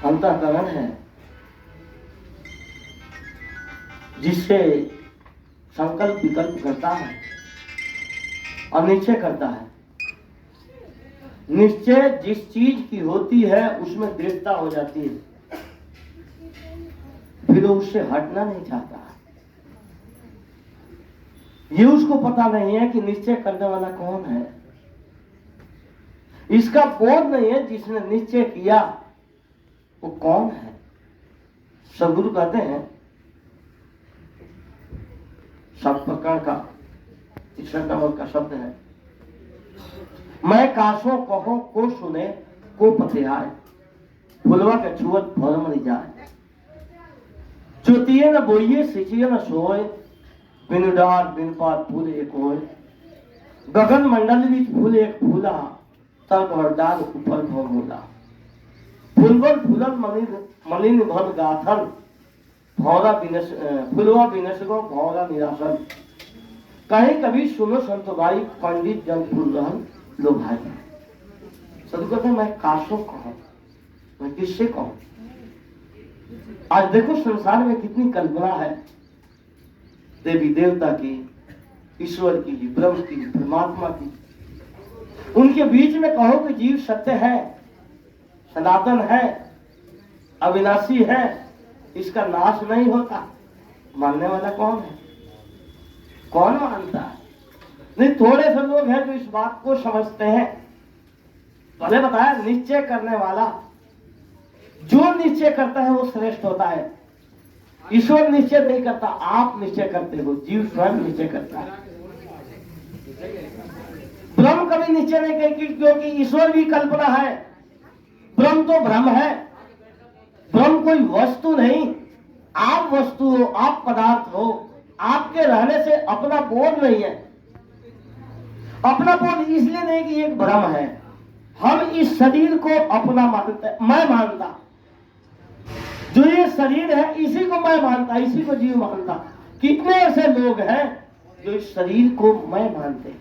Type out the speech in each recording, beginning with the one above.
अंतःकरण है जिससे संकल्प विकल्प करता है और निश्चय करता है। निश्चय जिस चीज की होती है उसमें दृढ़ता हो जाती है, फिर वो उससे हटना नहीं चाहता। ये उसको पता नहीं है कि निश्चय करने वाला कौन है। इसका बोध नहीं है जिसने निश्चय किया वो कौन है। सदगुरु कहते हैं, सब प्रकार का तीसरा नंबर का शब्द है, मैं कासो कहो को सुने को पथे आए, फुलवा के छुअत भर मरी जाए। चुतिये न बोइये सिचिये न सोए, बिन डार बिन पात फूल एक होए। गगन मंडल विच फूल एक फूला, तब और डाल ऊपर भव मोला। फुलवन फूलन मलिन भन गाथन, भौरा बिनस फुलवा बिनस गो भौरा निरासन। कहीं कभी सुनो संत भाई, पंडित जन फूल रहन लो भाई। सदगुरु कहते हैं, मैं कासो कहूं, मैं किससे कहूं। आज देखो संसार में कितनी कल्पना है, देवी देवता की, ईश्वर की, ब्रह्म की, परमात्मा की। उनके बीच में कहो कि जीव सत्य है, सनातन है, अविनाशी है, इसका नाश नहीं होता। मानने वाला कौन है? कौन मानता है? नहीं, थोड़े से लोग हैं जो इस बात को समझते हैं। पहले बताया, निश्चय करने वाला जो निश्चय करता है वो श्रेष्ठ होता है। ईश्वर निश्चय नहीं करता, आप निश्चय करते हो, जीव स्वयं निश्चय करता है। ब्रह्म कभी निश्चय नहीं करेगी, क्योंकि ईश्वर भी कल्पना है, ब्रह्म तो ब्रह्म है। ब्रह्म कोई वस्तु नहीं, आप वस्तु हो, आप पदार्थ हो। आपके रहने से अपना बोध नहीं है। अपना बोध इसलिए नहीं कि एक भ्रम है, हम इस शरीर को अपना मानते, मैं मानता। जो ये शरीर है इसी को मैं मानता, इसी को जीव मानता। कितने ऐसे लोग हैं जो इस शरीर को मैं मानते।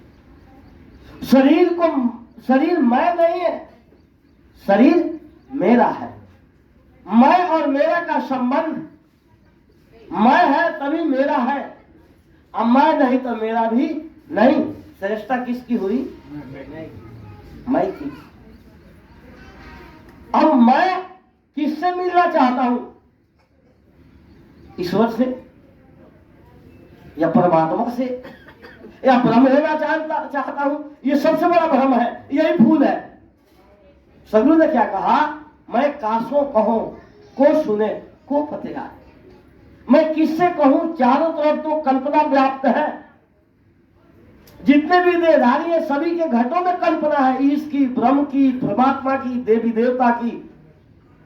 शरीर मैं नहीं है, शरीर मेरा है। मैं और मेरा का संबंध, मैं है तभी मेरा है, अब मैं नहीं तो मेरा भी नहीं। श्रेष्ठता किसकी हुई? मैं की। अब मैं किससे मिलना चाहता हूं? ईश्वर से या परमात्मा से या ब्रह्म होना चाहता हूं? ये सबसे बड़ा भ्रम है, यही भूल है। सदगुरु ने क्या कहा? मैं कासों कहूं को सुने को पते आए। मैं किससे कहूं? चारों तरफ तो कल्पना व्याप्त है। जितने भी देहधारी है सभी के घटों में कल्पना है, ईश की, ब्रह्म की, परमात्मा की, देवी देवता की।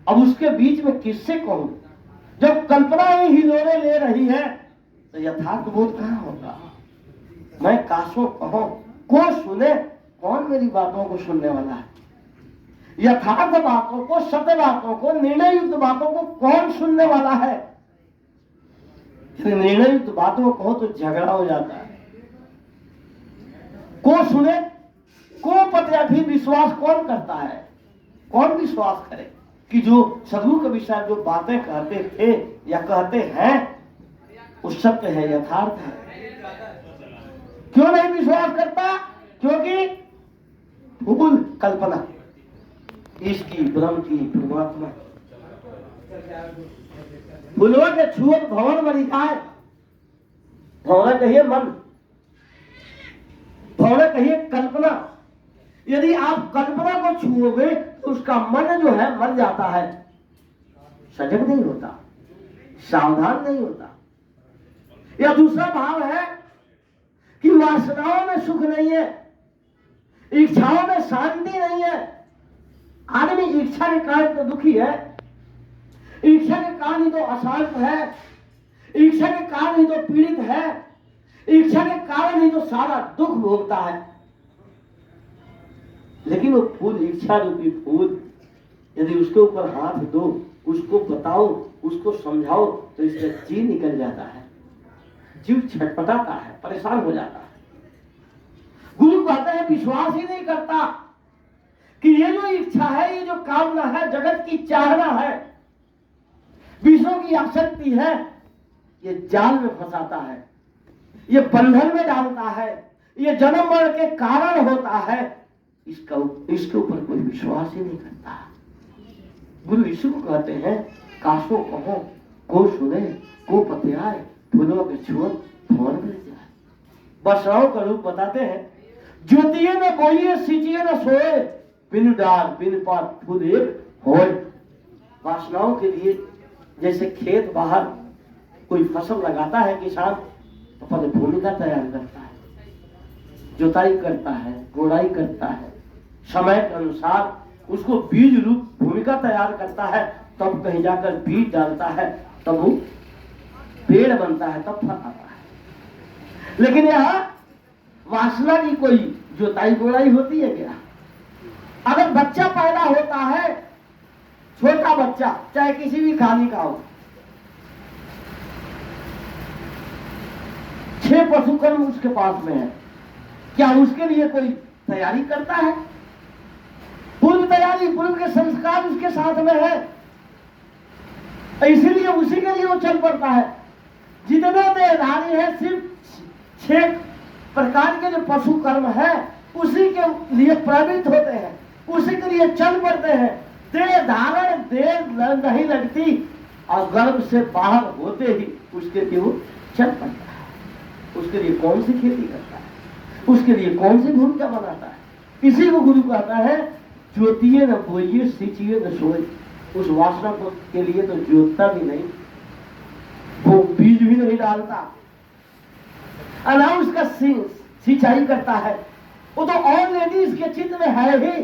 अब उसके बीच में किससे कहूं? जब कल्पना ही हिलोरे ले रही है तो यथार्थ बोध कहां होगा? मैं कासों कहूं को सुने, कौन मेरी बातों को सुनने वाला है? यथार्थ बातों को, सत्य बातों को, निर्णय युक्त बातों को कौन सुनने वाला है? निर्णय युक्त बातों को कहो तो झगड़ा हो जाता है। को सुने को पते, भी विश्वास कौन करता है? कौन विश्वास करे कि जो सदगुरु के विषय जो बातें कहते थे या कहते हैं वो सत्य है, यथार्थ है? क्यों नहीं विश्वास करता? क्योंकि भूल कल्पना, इसकी, ब्रह्म की, परमात्मा। फुलवा के छुअत भवन मरी जाए। भवन कहिए मन, भवन कहिए कल्पना। यदि आप कल्पना को छुओगे तो उसका मन जो है मर जाता है, सजग नहीं होता, सावधान नहीं होता। या दूसरा भाव है कि वासनाओं में सुख नहीं है, इच्छाओं में शांति नहीं है। आदमी इच्छा के कारण तो दुखी है, इच्छा के कारण ही तो अशांत है, इच्छा के कारण ही तो पीड़ित है, इच्छा के कारण ही तो सारा दुख भोगता है। लेकिन वो फूल, इच्छा रूपी फूल, यदि उसके ऊपर हाथ दो, उसको बताओ, उसको समझाओ तो इससे जी निकल जाता है, जीव छटपटाता है, परेशान हो जाता है। गुरु कहते हैं विश्वास ही नहीं करता कि ये जो इच्छा है, ये जो कामना है, जगत की चाहना है, विषयों की आसक्ति है, ये जाल में फंसाता है, ये बंधन में डालता है, ये जन्म मरण के कारण होता है। इसके ऊपर कोई विश्वास ही नहीं करता। गुरु यीशु को कहते हैं, काशो कहो को सुने को पतियाए, फूलों के छुअत भवन मिल जाए। वर्षाओं का रूप बताते हैं, ज्योतिये न बोइये सींचिये न सोए, बिन डाल बिन पात फूल एक होए। वासनाओं के लिए जैसे खेत बाहर कोई फसल लगाता है किसान, तो पहले भूमि का तैयार करता है, जुताई करता है, गोड़ाई करता है, समय के अनुसार उसको बीज रूप भूमिका तैयार करता है, तब कहीं जाकर बीज डालता है, तब वो पेड़ बनता है, तब फल आता है। लेकिन यहाँ वासना की कोई जुताई गोड़ाई होती है क्या? अगर बच्चा पैदा होता है, छोटा बच्चा, चाहे किसी भी खाली का हो, 6 पशु कर्म उसके पास में है, क्या उसके लिए कोई तैयारी करता है? पूर्व तैयारी, पूर्व के संस्कार उसके साथ में है, इसीलिए उसी के लिए वो चल पड़ता है। जितने देहधारी है, सिर्फ 6 प्रकार के जो पशु कर्म है उसी के लिए प्रवृत्त होते हैं, उसी के लिए चल पड़ते हैं। देह धारण देर नहीं लगती और गर्भ से बाहर होते ही उसके लिए वो चल पड़ता है। उसके लिए कौन सी खेती करता है, उसके लिए कौन सी भूमिका बनाता है? इसी को गुरु कहता है, ज्योतिये न बोइये सींचिये न सोए। उस वासना को के लिए तो जोतता भी नहीं, वो बीज भी नहीं डालता, अनाउंस का सिंचाई करता है। वो तो ऑलरेडी इसके चित्त में है ही,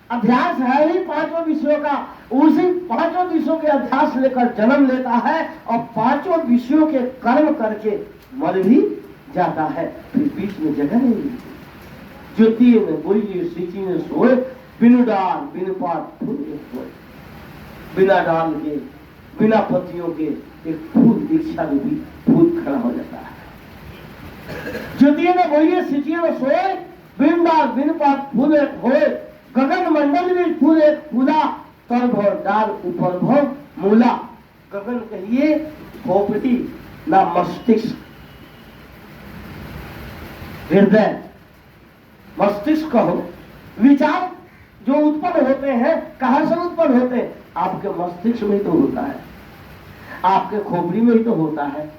अध्यास है ही 5 विषयों का। उसी 5 विषयों के अध्यास लेकर जन्म लेता है और 5 विषयों के कर्म करके मर भी जाता है, फिर बीच में जगह नहीं मिलती। ज्योतिये न बोइये सींचिये न सोए, बिनु डाल बिनु पात फूल एक होए। बिना डाल के, बिना पत्तियों के एक फूल, दीक्षा रूपी फूल खड़ा हो जाता है। ज्योतिये न बोइये सींचिये न सोए, बिन डाल बिन पात फूल एक होए। गगन मंडल में फूल एक फूला, तल भव डाल ऊपर भव मूला। गगन कहिए खोपड़ी, ना मस्तिष्क, हृदय, मस्तिष्क कहो। विचार जो उत्पन्न होते हैं, कहां से उत्पन्न होते हैं? आपके मस्तिष्क में ही तो होता है, आपके खोपड़ी में ही तो होता है,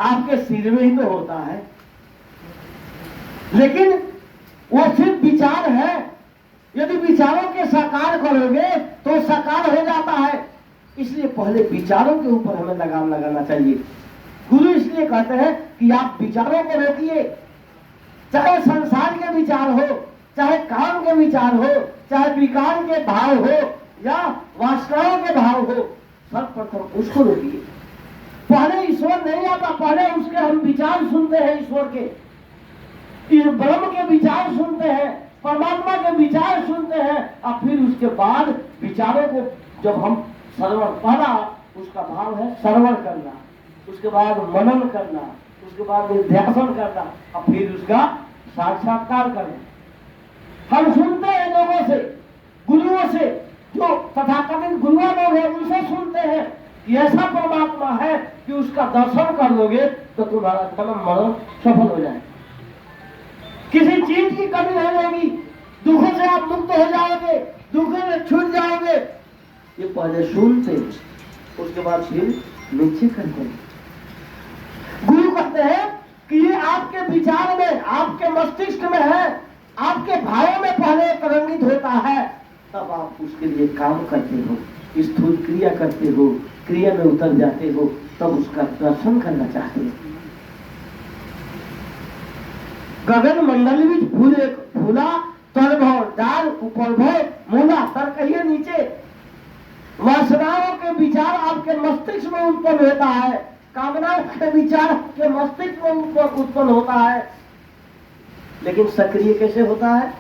आपके सिर में ही तो होता है। लेकिन वो सिर्फ विचार है। यदि विचारों के साकार करोगे तो साकार हो जाता है। इसलिए पहले विचारों के ऊपर हमें लगाम लगाना चाहिए। गुरु इसलिए कहते हैं कि आप विचारों को रोकिए, चाहे संसार के विचार हो, चाहे काम के विचार हो, चाहे विकार के भाव हो या वासनाओं के भाव हो, सर्वप्रथम उसको रोकिए। पहले ईश्वर नहीं आता, पहले उसके हम विचार सुनते हैं, ईश्वर के, इस ब्रह्म के विचार सुनते हैं, परमात्मा के विचार सुनते हैं, और फिर उसके बाद विचारों को जब हम श्रवण, पहला उसका भाव है श्रवण करना, उसके बाद मनन करना, उसके बाद निध्यासन करना, और फिर उसका साक्षात्कार करना। हम सुनते हैं लोगों से, गुरुओं से, जो तथाकथित गुरुआ लोग हैं उनसे सुनते हैं कि ऐसा परमात्मा है कि उसका दर्शन कर लोगे तो तुम्हारा जन्म मरण सफल हो जाए, किसी चीज की कमी नहीं होगी, दुखों से आप मुक्त हो जाओगे, दुखों में छूट जाओगे। ये पहले सुनते, उसके बाद फिर नीचे करते हैं। गुरु कहते हैं कि ये आपके विचार में, आपके मस्तिष्क में है, आपके भावों में पहले तरंगित होता है, तब आप उसके लिए काम करते हो, स्थूल क्रिया करते हो, क्रिया में उतर जाते हो, तब उसका दर्शन करना चाहते हो। गगन मंडल में फूल एक फूला, तल भव डाल ऊपर भव मूला। तर कहिए नीचे। वासनाओं के विचार आपके मस्तिष्क में उत्पन्न होता है, कामनाओं के विचार आपके मस्तिष्क में उत्पन्न होता है, लेकिन सक्रिय कैसे होता है?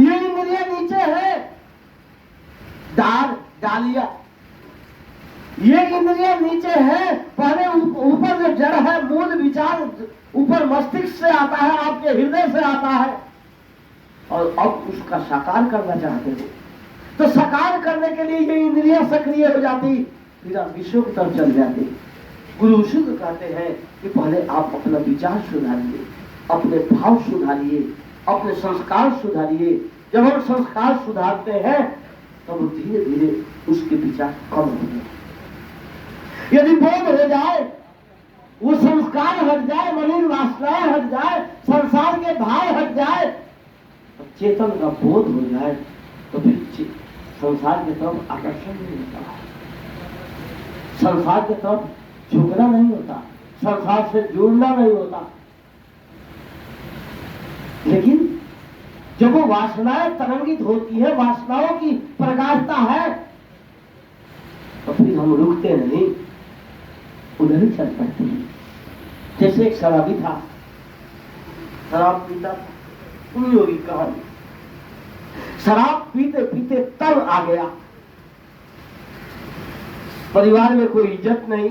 ये इंद्रिय नीचे है, डालिया, ये इंद्रिय नीचे है। पहले ऊपर जो जड़ है, मूल विचार ऊपर मस्तिष्क से आता है, आपके हृदय से आता है, और अब उसका साकार करना चाहते हो, तो साकार करने के लिए ये इंद्रियां सक्रिय हो जाती, फिर आप विश्व की तरफ चल जाते। गुरु शुद्ध कहते हैं कि पहले आप अपना विचार सुधारिए, अपने भाव सुधारिए, अपने संस्कार सुधारिए। जब हम संस्कार सुधारते हैं तब धीरे धीरे उसके विचार कम होंगे। यदि बोध हो जाए, वो संस्कार हट जाए, मलिन वासनाएं हट जाए, संसार के भाव हट जाए, तो चेतन का बोध हो जाए, तो फिर संसार की तरफ आकर्षण नहीं होता, संसार की तरफ झुकना नहीं होता, संसार से जुड़ना नहीं होता। लेकिन जब वो वासनाएं तरंगित होती है, वासनाओं की प्रगाढ़ता है, तो फिर हम रुकते नहीं, उधर ही चल पड़ते हैं। जैसे एक शराबी था, शराब पीता था, सुनी होगी कहानी। शराब पीते पीते तब आ गया, परिवार में कोई इज्जत नहीं,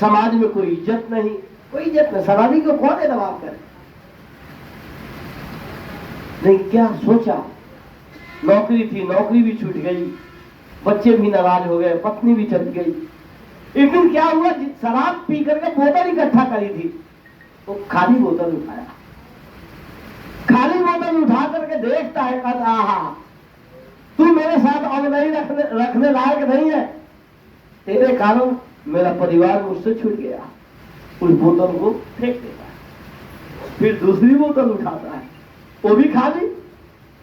समाज में कोई इज्जत नहीं, कोई इज्जत नहीं। शराबी को कौन है दबाव करे? नहीं, क्या सोचा, नौकरी थी, नौकरी भी छूट गई, बच्चे भी नाराज हो गए, पत्नी भी चल गई। एक दिन क्या हुआ, शराब पी करके बोतल इकट्ठा करी थी, वो खाली बोतल उठाया, खाली बोतल उठा करके देखता है, कहता आहा, तू मेरे साथ अब नहीं रखने लायक नहीं है, तेरे कारण मेरा परिवार मुझसे छूट गया। उस बोतल को फेंक देता है, फिर दूसरी बोतल उठाता है, वो भी खाली,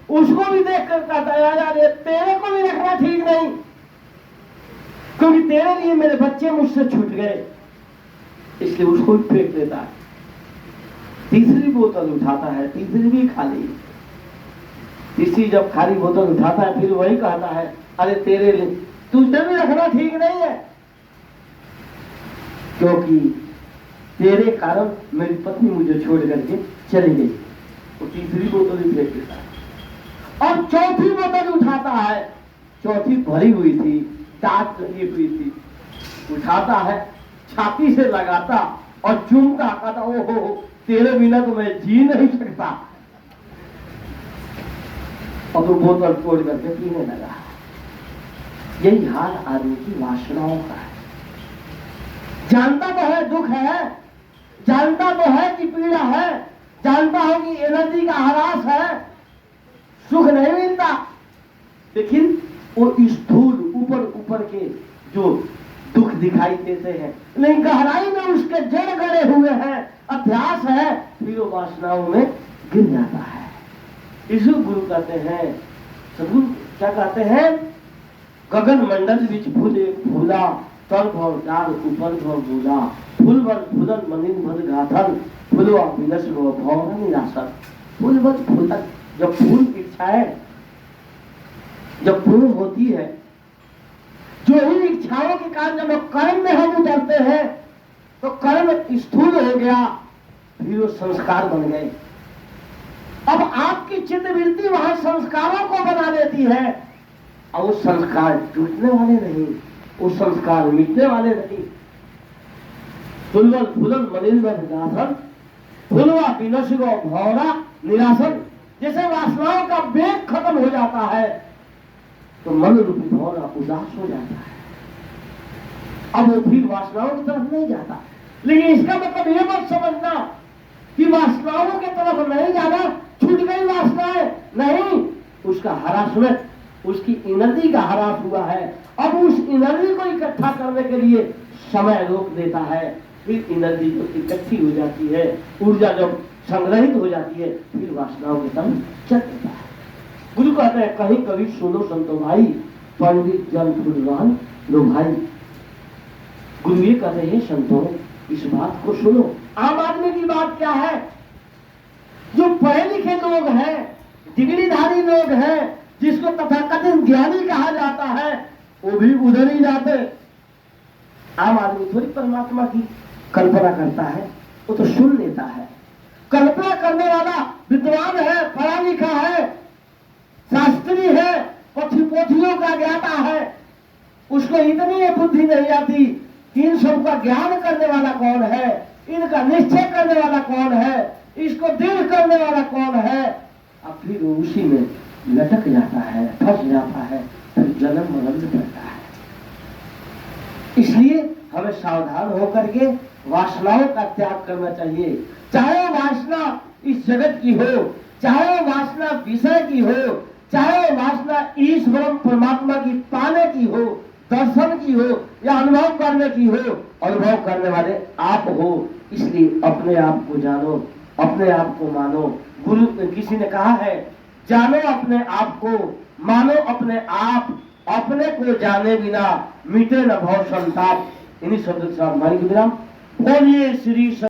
उसको भी देख कर कहता है यार ये तेरे को भी रखना ठीक नहीं, क्योंकि तेरे लिए मेरे बच्चे मुझसे छूट गए, इसलिए उसको भी फेंक देता है। तीसरी बोतल उठाता है, तीसरी भी खाली। तीसरी जब खाली बोतल उठाता है, फिर वही कहता है अरे तेरे लिए तुझे भी रखना ठीक नहीं है, क्योंकि तेरे कारण मेरी पत्नी मुझे छोड़ करके चली गई। तो तीसरी बोतल ही फेंक देता है और चौथी बोतल उठाता है, चौथी भरी हुई थी, दांत लगी हुई थी, उठाता है, छाती से लगाता और चूमता, कहता ओहो तेरे बिना तो मैं जी नहीं सकता, और वो बोतल तोड़ करके पीने लगा। यही हाल आदमी की वासनाओं का है। जानता तो है दुख है, जानता तो है कि पीड़ा है, जानता है कि एनर्जी का ह्रास है, सुख नहीं मिलता, लेकिन वो स्थूल ऊपर ऊपर के जो दुख दिखाई देते हैं, लेकिन गहराई में उसके जड़ गड़े हुए हैं, अभ्यास है, फिर वो वासनाओं में गिर जाता है। इसी गुरु कहते हैं, सदगुरु क्या कहते हैं, गगन मंडल विच फूल एक फूला, तल भव डाल ऊपर भव भूला, फूल बर फूलन मलिन भर गाथल, फूलवा विनस भव निराशर। फूल बर फूलन, जब फूल इच्छाएं जब पूर्ण होती है, जो इन इच्छाओं के कारण जब कर्म में हम उतरते हैं, तो कर्म स्थूल हो गया, फिर वो संस्कार बन गए। अब आपकी चित्तवृत्ति वहां संस्कारों को बना देती है, और वो संस्कार टूटने वाले नहीं, वो संस्कार मिटने वाले नहीं। फुलवन फुलन मलिन फुलवा विनशिगो भौरा निरासन। जैसे वासनाओं का वेग खत्म हो जाता है, तो मन रूपी भौरा उदास हो जाता है, अब वो फिर वासनाओं की तरफ नहीं जाता। लेकिन इसका मतलब ये मत समझना कि वासनाओं की तरफ नहीं जाना, छूट गई वासनाएं, नहीं, उसका हरासमेंट, उसकी एनर्जी का हरास हुआ है। अब उस एनर्जी को इकट्ठा करने के लिए समय रोक देता है, फिर एनर्जी जब इकट्ठी हो जाती है, ऊर्जा जब संग्रहित हो जाती है, फिर वासनाओं की तरफ चल देता है। गुरु कहते हैं कहीं कभी सुनो संतो भाई, पंडित जन फूलवान लो भाई। गुरु ये कहते हैं संतों इस बात को सुनो। आम आदमी की बात क्या है, जो पढ़े लिखे लोग हैं, डिग्रीधारी लोग हैं, जिसको तथाकथित ज्ञानी कहा जाता है, वो भी उधर ही जाते। आम आदमी थोड़ी परमात्मा की कल्पना करता है, वो तो सुन लेता है। कल्पना करने वाला विद्वान है, पढ़ा लिखा है, शास्त्री है, पोथियों का ज्ञाता है, उसको इतनी बुद्धि नहीं आती इन सब का ज्ञान करने वाला कौन है, इनका निश्चय करने वाला कौन है, इसको दृढ़ करने वाला कौन है। अब फिर वो उसी में लटक जाता है, फंस जाता है, फिर जन्म मरण में पड़ता है। इसलिए हमें सावधान होकर के वासनाओं का त्याग करना चाहिए। चाहे वासना इस जगत की हो, चाहे वासना विषय की हो, चाहे वासना ईश्वर परमात्मा की पाने की हो, दर्शन की हो या अनुभव करने की हो, अनुभव करने वाले आप हो। इसलिए अपने आप को जानो, अपने आप को मानो। गुरु किसी ने कहा है, जानो अपने आप को, मानो अपने आप, अपने को जाने बिना मिटे न भव संताप। इन्हीं शब्द के साथ मानी विराम। बोलिए श्री